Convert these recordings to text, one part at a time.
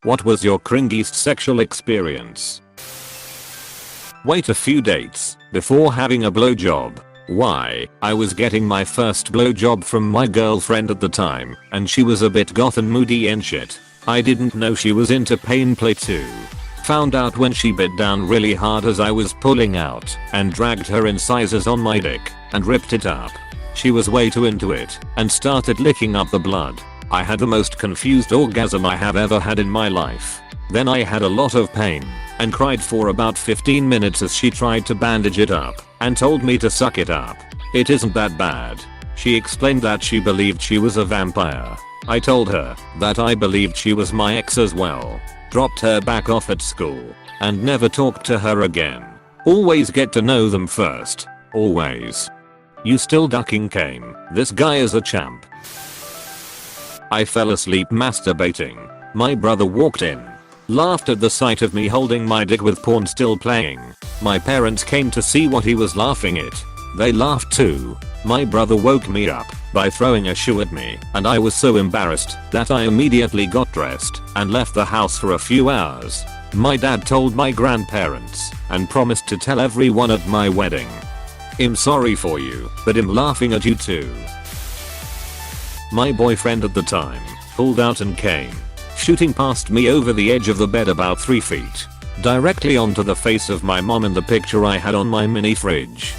What was your cringiest sexual experience? Wait a few dates before having a blowjob. Why? I was getting my first blowjob from my girlfriend at the time, and she was a bit goth and moody and shit. I didn't know she was into pain play too. Found out when she bit down really hard as I was pulling out, and dragged her incisors on my dick and ripped it up. She was way too into it and started licking up the blood. I had the most confused orgasm I have ever had in my life. Then I had a lot of pain and cried for about 15 minutes as she tried to bandage it up and told me to suck it up. It isn't that bad. She explained that she believed she was a vampire. I told her that I believed she was my ex as well. Dropped her back off at school and never talked to her again. Always get to know them first. Always. You still ducking came. This guy is a champ. I fell asleep masturbating. My brother walked in. Laughed at the sight of me holding my dick with porn still playing. My parents came to see what he was laughing at. They laughed too. My brother woke me up by throwing a shoe at me, and I was so embarrassed that I immediately got dressed and left the house for a few hours. My dad told my grandparents and promised to tell everyone at my wedding. I'm sorry for you, but I'm laughing at you too. My boyfriend at the time pulled out and came, shooting past me over the edge of the bed about 3 feet, directly onto the face of my mom in the picture I had on my mini fridge.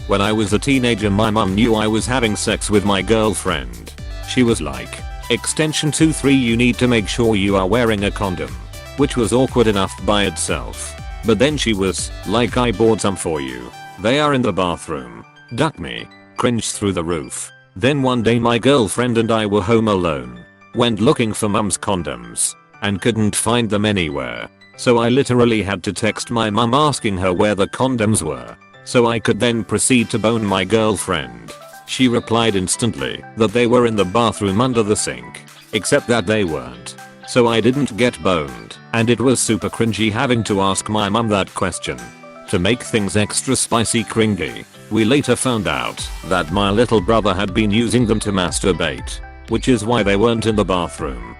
When I was a teenager, my mom knew I was having sex with my girlfriend. She was like, extension 2-3, you need to make sure you are wearing a condom. Which was awkward enough by itself. But then she was like, I bought some for you. They are in the bathroom. Duck me. Cringe through the roof. Then one day my girlfriend and I were home alone. Went looking for mum's condoms and couldn't find them anywhere. So I literally had to text my mum asking her where the condoms were, so I could then proceed to bone my girlfriend. She replied instantly that they were in the bathroom under the sink, except that they weren't. So I didn't get boned, and it was super cringy having to ask my mum that question. To make things extra spicy cringy, we later found out that my little brother had been using them to masturbate, which is why they weren't in the bathroom.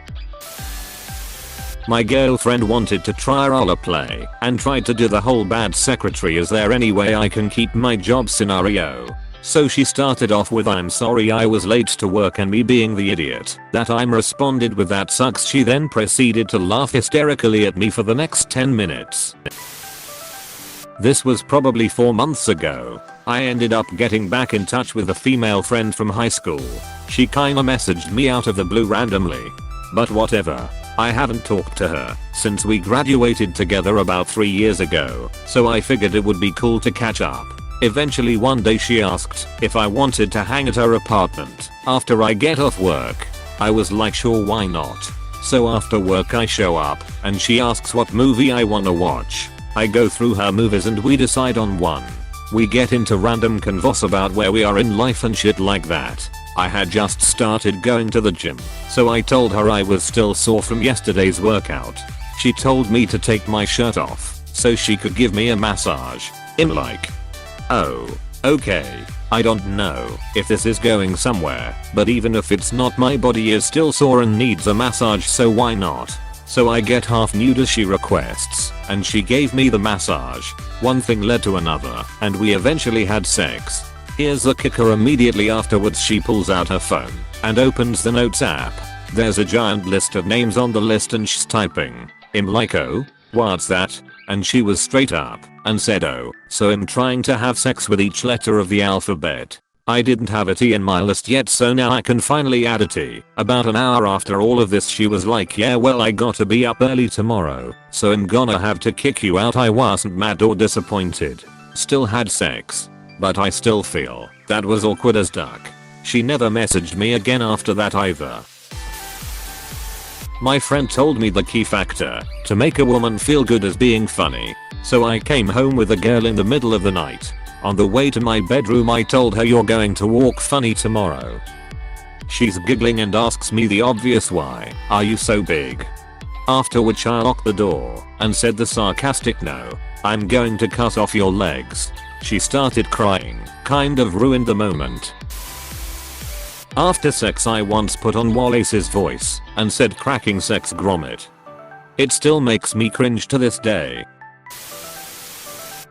My girlfriend wanted to try role play and tried to do the whole bad secretary, is there any way I can keep my job scenario. So she started off with, I'm sorry I was late to work, and me being the idiot that I'm responded with, that sucks. She then proceeded to laugh hysterically at me for the next 10 minutes. This was probably 4 months ago. I ended up getting back in touch with a female friend from high school. She kinda messaged me out of the blue randomly. But whatever. I haven't talked to her since we graduated together about 3 years ago, so I figured it would be cool to catch up. Eventually one day she asked if I wanted to hang at her apartment after I get off work. I was like, sure, why not? So after work I show up and she asks what movie I wanna watch. I go through her movies and we decide on one. We get into random convos about where we are in life and shit like that. I had just started going to the gym, so I told her I was still sore from yesterday's workout. She told me to take my shirt off so she could give me a massage. I'm like, oh, okay. I don't know if this is going somewhere, but even if it's not, my body is still sore and needs a massage, so why not? So I get half nude as she requests, and she gave me the massage. One thing led to another, and we eventually had sex. Here's the kicker: immediately afterwards she pulls out her phone and opens the notes app. There's a giant list of names on the list and she's typing. I'm like, oh, what's that? And she was straight up and said, oh, so I'm trying to have sex with each letter of the alphabet. I didn't have a T in my list yet, so now I can finally add a T. About an hour after all of this she was like, yeah, well, I gotta be up early tomorrow, so I'm gonna have to kick you out. I wasn't mad or disappointed. Still had sex. But I still feel that was awkward as duck. She never messaged me again after that either. My friend told me the key factor to make a woman feel good is being funny. So I came home with a girl in the middle of the night. On the way to my bedroom I told her, you're going to walk funny tomorrow. She's giggling and asks me the obvious, why are you so big? After which I locked the door and said the sarcastic, no, I'm going to cut off your legs. She started crying, kind of ruined the moment. After sex I once put on Wallace's voice and said cracking sex grommet. It still makes me cringe to this day.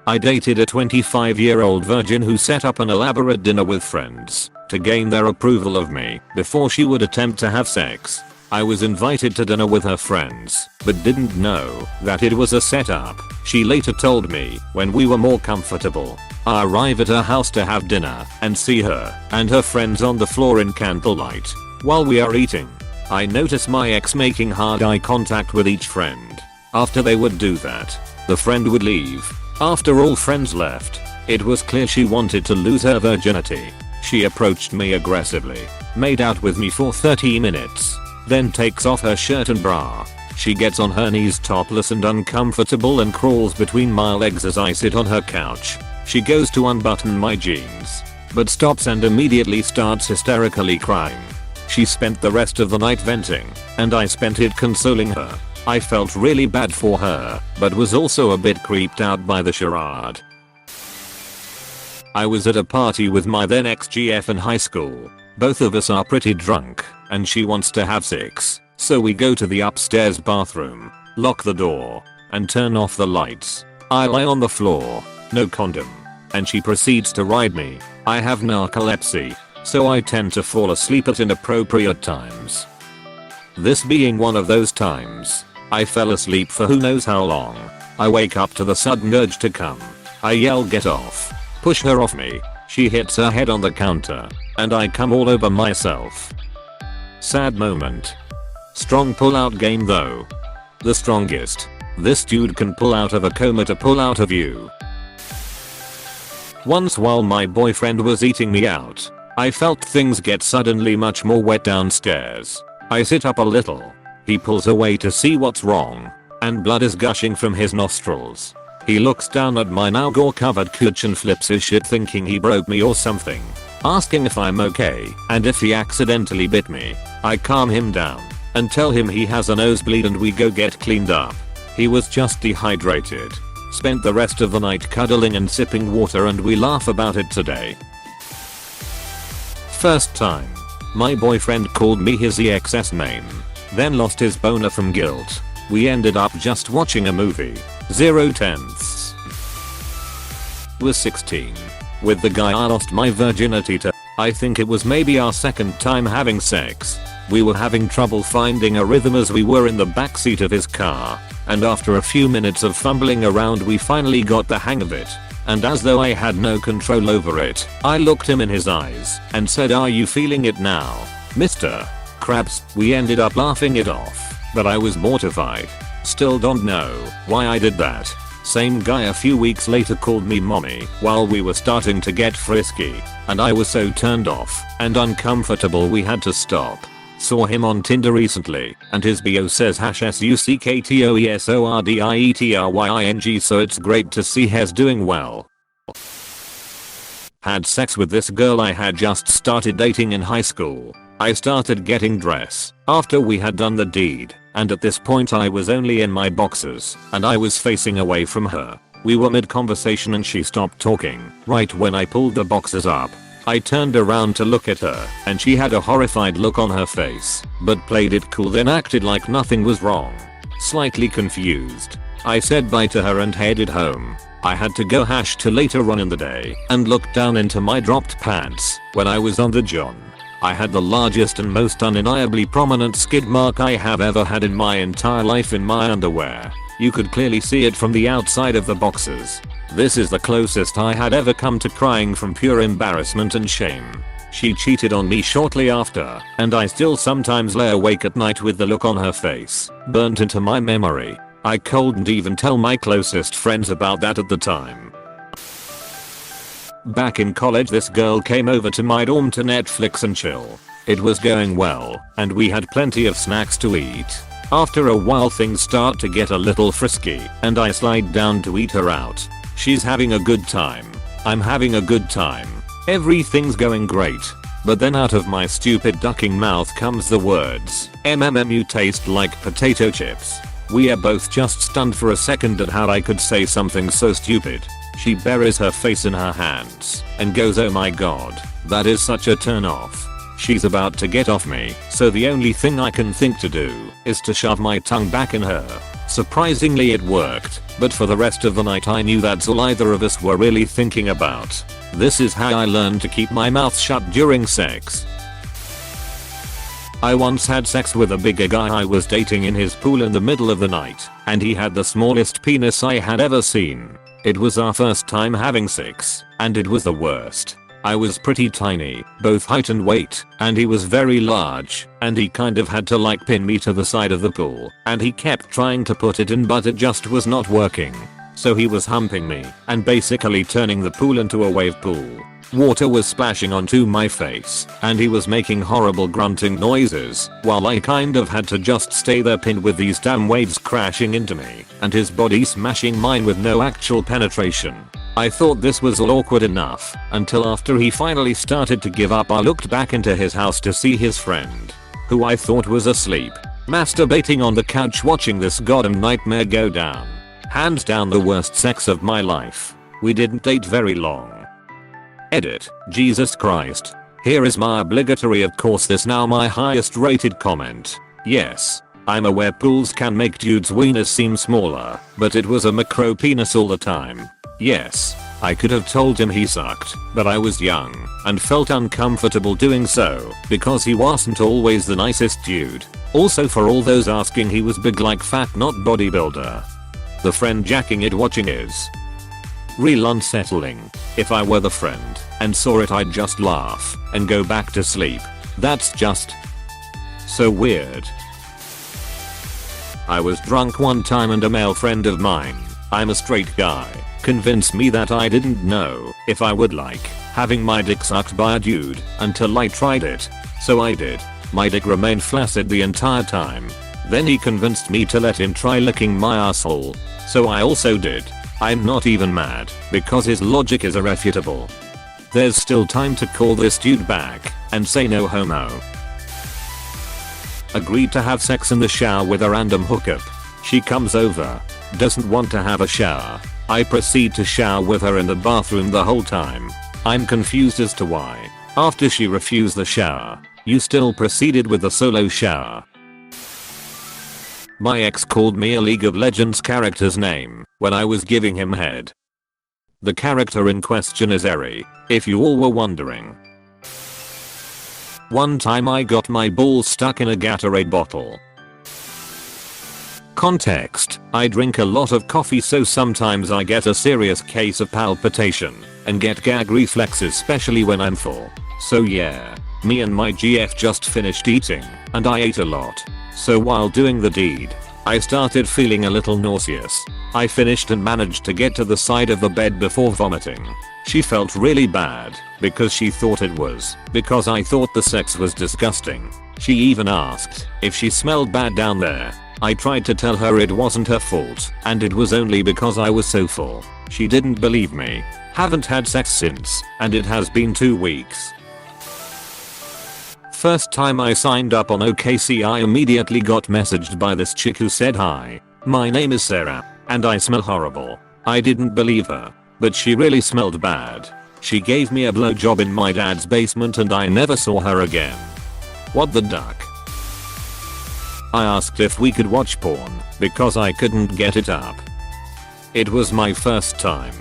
I dated a 25-year-old virgin who set up an elaborate dinner with friends to gain their approval of me before she would attempt to have sex. I was invited to dinner with her friends, but didn't know that it was a setup. She later told me when we were more comfortable. I arrive at her house to have dinner and see her and her friends on the floor in candlelight. While we are eating, I notice my ex making hard eye contact with each friend. After they would do that, the friend would leave. After all friends left, it was clear she wanted to lose her virginity. She approached me aggressively, made out with me for 30 minutes, then takes off her shirt and bra. She gets on her knees topless and uncomfortable and crawls between my legs as I sit on her couch. She goes to unbutton my jeans, but stops and immediately starts hysterically crying. She spent the rest of the night venting, and I spent it consoling her. I felt really bad for her, but was also a bit creeped out by the charade. I was at a party with my then ex-GF in high school. Both of us are pretty drunk, and she wants to have sex, so we go to the upstairs bathroom, lock the door, and turn off the lights. I lie on the floor, no condom, and she proceeds to ride me. I have narcolepsy, so I tend to fall asleep at inappropriate times. This being one of those times, I fell asleep for who knows how long. I wake up to the sudden urge to come. I yell get off, push her off me. She hits her head on the counter, and I come all over myself. Sad moment. Strong pull out game though. The strongest this dude can pull out of a coma to pull out of you. Once while my boyfriend was eating me out, I felt things get suddenly much more wet downstairs. I sit up a little. He pulls away to see what's wrong, and blood is gushing from his nostrils. He looks down at my now gore covered cooch and flips his shit thinking he broke me or something, asking if I'm okay and if he accidentally bit me. I calm him down and tell him he has a nosebleed and we go get cleaned up. He was just dehydrated. Spent the rest of the night cuddling and sipping water and we laugh about it today. First time. My boyfriend called me his EXS name, then lost his boner from guilt. We ended up just watching a movie. 0 tenths. Was 16. With the guy I lost my virginity to. I think it was maybe our second time having sex. We were having trouble finding a rhythm as we were in the backseat of his car, and after a few minutes of fumbling around we finally got the hang of it. And as though I had no control over it, I looked him in his eyes and said, "Are you feeling it now, Mr. Krabs?" We ended up laughing it off, but I was mortified. Still don't know why I did that. Same guy a few weeks later called me mommy while we were starting to get frisky, and I was so turned off and uncomfortable we had to stop. Saw him on Tinder recently, and his bio says #SUCKTOESORDIETRYING, so it's great to see he's doing well. Had sex with this girl I had just started dating in high school. I started getting dress after we had done the deed, and at this point I was only in my boxers, and I was facing away from her. We were mid-conversation and she stopped talking right when I pulled the boxers up. I turned around to look at her, and she had a horrified look on her face, but played it cool then acted like nothing was wrong. Slightly confused, I said bye to her and headed home. I had to go to later on in the day and looked down into my dropped pants when I was on the john. I had the largest and most undeniably prominent skid mark I have ever had in my entire life in my underwear. You could clearly see it from the outside of the boxers. This is the closest I had ever come to crying from pure embarrassment and shame. She cheated on me shortly after, and I still sometimes lay awake at night with the look on her face burnt into my memory. I couldn't even tell my closest friends about that at the time. Back in college this girl came over to my dorm to Netflix and chill. It was going well, and we had plenty of snacks to eat. After a while things start to get a little frisky, and I slide down to eat her out. She's having a good time. I'm having a good time. Everything's going great. But then out of my stupid ducking mouth comes the words, "You taste like potato chips." We are both just stunned for a second at how I could say something so stupid. She buries her face in her hands and goes, "Oh my god, that is such a turn off." She's about to get off me, so the only thing I can think to do is to shove my tongue back in her. Surprisingly it worked, but for the rest of the night I knew that's all either of us were really thinking about. This is how I learned to keep my mouth shut during sex. I once had sex with a bigger guy I was dating in his pool in the middle of the night, and he had the smallest penis I had ever seen. It was our first time having sex, and it was the worst. I was pretty tiny, both height and weight, and he was very large, and he kind of had to like pin me to the side of the pool, and he kept trying to put it in but it just was not working. So he was humping me, and basically turning the pool into a wave pool. Water was splashing onto my face, and he was making horrible grunting noises, while I kind of had to just stay there pinned with these damn waves crashing into me, and his body smashing mine with no actual penetration. I thought this was all awkward enough, until after he finally started to give up I looked back into his house to see his friend, who I thought was asleep, masturbating on the couch watching this goddamn nightmare go down. Hands down the worst sex of my life. We didn't date very long. Edit. Jesus Christ. Here is my obligatory of course this now my highest rated comment. Yes, I'm aware pools can make dudes' wieners seem smaller, but it was a macro penis all the time. Yes, I could have told him he sucked, but I was young and felt uncomfortable doing so because he wasn't always the nicest dude. Also for all those asking, he was big like fat not bodybuilder. The friend jacking it watching is real unsettling. If I were the friend and saw it I'd just laugh and go back to sleep. That's just so weird. I was drunk one time and a male friend of mine, I'm a straight guy, convinced me that I didn't know if I would like having my dick sucked by a dude until I tried it. So I did. My dick remained flaccid the entire time. Then he convinced me to let him try licking my asshole. So I also did. I'm not even mad, because his logic is irrefutable. There's still time to call this dude back and say no homo. Agreed to have sex in the shower with a random hookup. She comes over, doesn't want to have a shower. I proceed to shower with her in the bathroom the whole time. I'm confused as to why, after she refused the shower, you still proceeded with the solo shower. My ex called me a League of Legends character's name when I was giving him head. The character in question is Eri, if you all were wondering. One time I got my balls stuck in a Gatorade bottle. Context: I drink a lot of coffee, so sometimes I get a serious case of palpitation and get gag reflexes, especially when I'm full. So yeah, me and my GF just finished eating, and I ate a lot. So while doing the deed, I started feeling a little nauseous. I finished and managed to get to the side of the bed before vomiting. She felt really bad because she thought it was because I thought the sex was disgusting. She even asked if she smelled bad down there. I tried to tell her it wasn't her fault and it was only because I was so full. She didn't believe me. Haven't had sex since, and it has been 2 weeks. First time I signed up on OKC, I immediately got messaged by this chick who said, "Hi, my name is Sarah, and I smell horrible." I didn't believe her, but she really smelled bad. She gave me a blowjob in my dad's basement and I never saw her again. What the duck? I asked if we could watch porn because I couldn't get it up. It was my first time.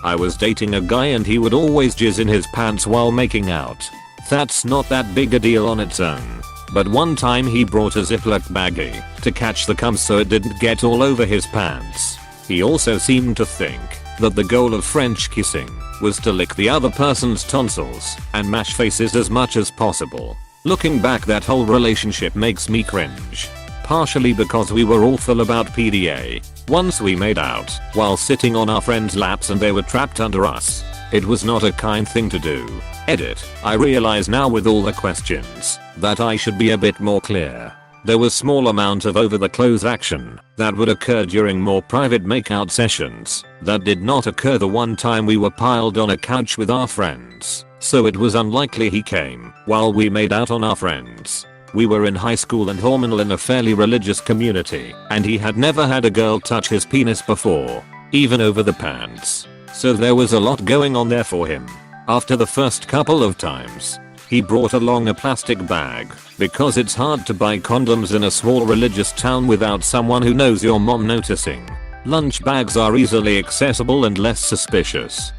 I was dating a guy and he would always jizz in his pants while making out. That's not that big a deal on its own. But one time he brought a Ziploc baggie to catch the cum so it didn't get all over his pants. He also seemed to think that the goal of French kissing was to lick the other person's tonsils and mash faces as much as possible. Looking back, that whole relationship makes me cringe. Partially because we were awful about PDA. Once we made out while sitting on our friends' laps and they were trapped under us. It was not a kind thing to do. Edit. I realize now with all the questions that I should be a bit more clear. There was small amount of over the clothes action that would occur during more private makeout sessions that did not occur the one time we were piled on a couch with our friends. So it was unlikely he came while we made out on our friends. We were in high school and hormonal in a fairly religious community, and he had never had a girl touch his penis before, even over the pants. So there was a lot going on there for him. After the first couple of times, he brought along a plastic bag because it's hard to buy condoms in a small religious town without someone who knows your mom noticing. Lunch bags are easily accessible and less suspicious.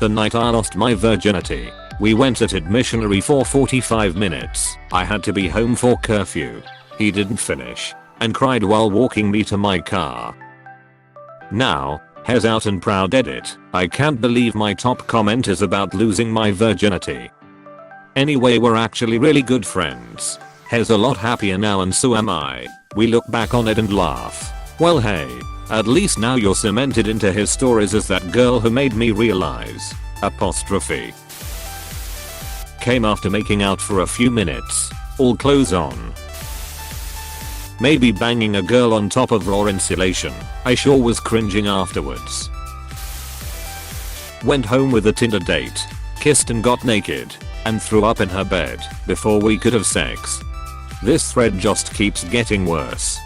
The night I lost my virginity, we went at it missionary for 45 minutes. I had to be home for curfew. He didn't finish and cried while walking me to my car. Now, heads out and proud edit. I can't believe my top comment is about losing my virginity. Anyway, we're actually really good friends. He's a lot happier now and so am I. We look back on it and laugh. Well, hey, at least now you're cemented into his stories as that girl who made me realize. Apostrophe. Came after making out for a few minutes. All clothes on. Maybe banging a girl on top of raw insulation. I sure was cringing afterwards. Went home with a Tinder date. Kissed and got naked. And threw up in her bed before we could have sex. This thread just keeps getting worse.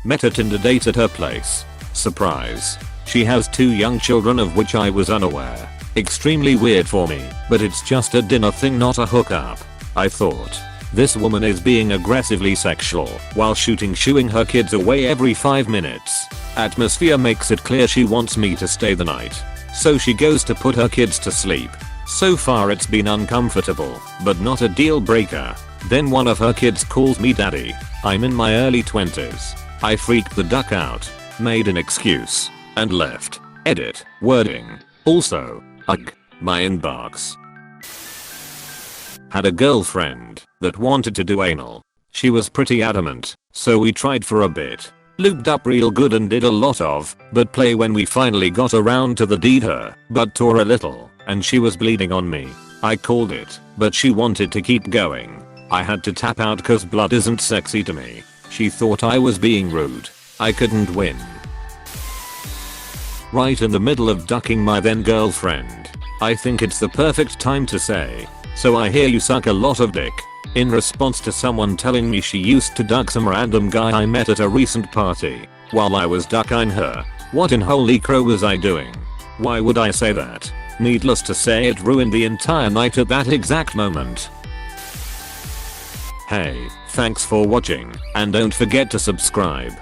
Met a Tinder date at her place. Surprise. She has 2 young children of which I was unaware. Extremely weird for me, but it's just a dinner thing, not a hookup. I thought. This woman is being aggressively sexual while shooing her kids away every 5 minutes. Atmosphere makes it clear she wants me to stay the night. So she goes to put her kids to sleep. So far it's been uncomfortable, but not a deal breaker. Then one of her kids calls me daddy. I'm in my early 20s. I freaked the duck out, made an excuse, and left. Edit. Wording. Also, ugh, my inbox. Had a girlfriend that wanted to do anal. She was pretty adamant, so we tried for a bit. Lubed up real good and did a lot of but play when we finally got around to the deed. Her butt tore a little and she was bleeding on me. I called it, but she wanted to keep going. I had to tap out cause blood isn't sexy to me. She thought I was being rude. I couldn't win. Right in the middle of ducking my then girlfriend. I think it's the perfect time to say, so I hear you suck a lot of dick. In response to someone telling me she used to duck some random guy I met at a recent party while I was ducking her. What in holy crow was I doing? Why would I say that? Needless to say, it ruined the entire night at that exact moment. Hey, thanks for watching and don't forget to subscribe.